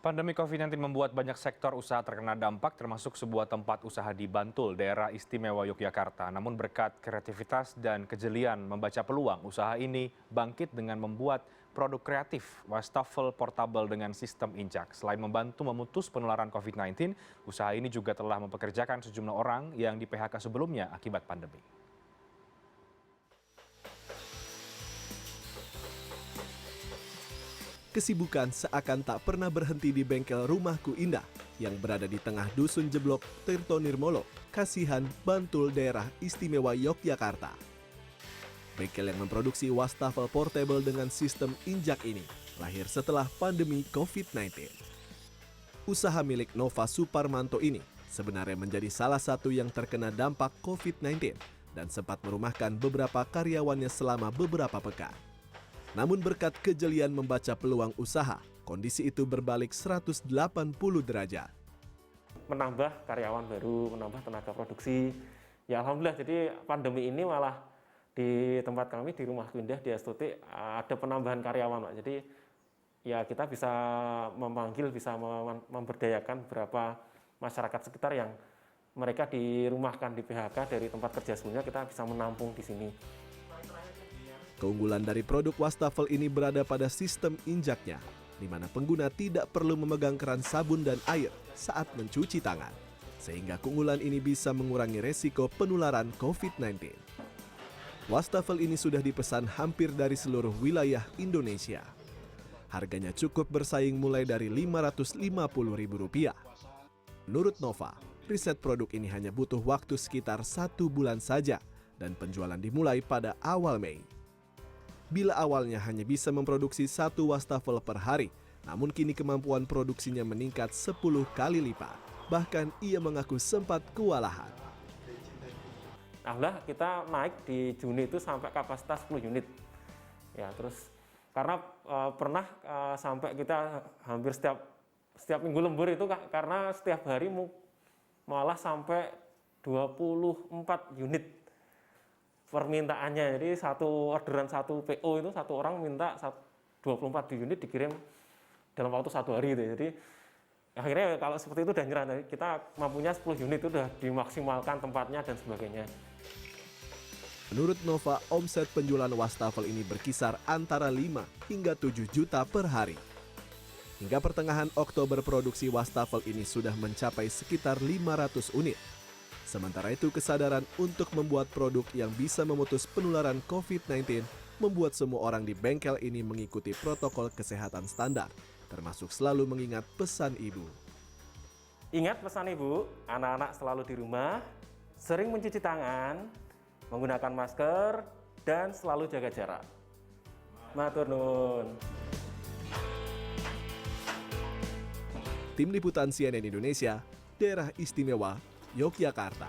Pandemi COVID-19 membuat banyak sektor usaha terkena dampak, termasuk sebuah tempat usaha di Bantul, daerah istimewa Yogyakarta. Namun berkat kreativitas dan kejelian membaca peluang, usaha ini bangkit dengan membuat produk kreatif, wastafel portable dengan sistem injak. Selain membantu memutus penularan COVID-19, usaha ini juga telah mempekerjakan sejumlah orang yang di PHK sebelumnya akibat pandemi. Kesibukan seakan tak pernah berhenti di bengkel Rumahku Indah yang berada di tengah Dusun Jeblok, Tirtonirmolo, Kasihan, Bantul, daerah istimewa Yogyakarta. Bengkel yang memproduksi wastafel portable dengan sistem injak ini lahir setelah pandemi COVID-19. Usaha milik Nova Suparmanto ini sebenarnya menjadi salah satu yang terkena dampak COVID-19 dan sempat merumahkan beberapa karyawannya selama beberapa pekan. Namun berkat kejelian membaca peluang usaha, kondisi itu berbalik 180 derajat. Menambah karyawan baru, menambah tenaga produksi. Ya alhamdulillah, jadi pandemi ini malah di tempat kami di Rumahku Indah di STT ada penambahan karyawan, Pak. Jadi ya kita bisa memanggil, bisa memberdayakan beberapa masyarakat sekitar yang mereka dirumahkan di PHK dari tempat kerja sebelumnya, kita bisa menampung di sini. Keunggulan dari produk wastafel ini berada pada sistem injaknya, di mana pengguna tidak perlu memegang keran sabun dan air saat mencuci tangan, sehingga keunggulan ini bisa mengurangi resiko penularan COVID-19. Wastafel ini sudah dipesan hampir dari seluruh wilayah Indonesia. Harganya cukup bersaing mulai dari Rp550.000. Menurut Nova, riset produk ini hanya butuh waktu sekitar 1 bulan saja dan penjualan dimulai pada awal Mei. Bila awalnya hanya bisa memproduksi 1 wastafel per hari, namun kini kemampuan produksinya meningkat 10 kali lipat. Bahkan ia mengaku sempat kewalahan. Alhamdulillah kita naik di Juni itu sampai kapasitas 10 unit. Ya, terus karena pernah sampai kita hampir setiap minggu lembur itu karena setiap hari malah sampai 24 unit permintaannya. Jadi satu orderan, satu PO itu satu orang minta 24 unit dikirim dalam waktu 1 hari itu. Jadi akhirnya kalau seperti itu udah nyerah, kita mampunya 10 unit itu udah dimaksimalkan tempatnya dan sebagainya. Menurut Nova, omset penjualan wastafel ini berkisar antara 5 hingga 7 juta per hari. Hingga pertengahan Oktober produksi wastafel ini sudah mencapai sekitar 500 unit. Sementara itu kesadaran untuk membuat produk yang bisa memutus penularan COVID-19 membuat semua orang di bengkel ini mengikuti protokol kesehatan standar, termasuk selalu mengingat pesan ibu. Ingat pesan ibu, anak-anak selalu di rumah, sering mencuci tangan, menggunakan masker, dan selalu jaga jarak. Matur nuwun. Tim Liputan CNN Indonesia, Daerah Istimewa Yogyakarta.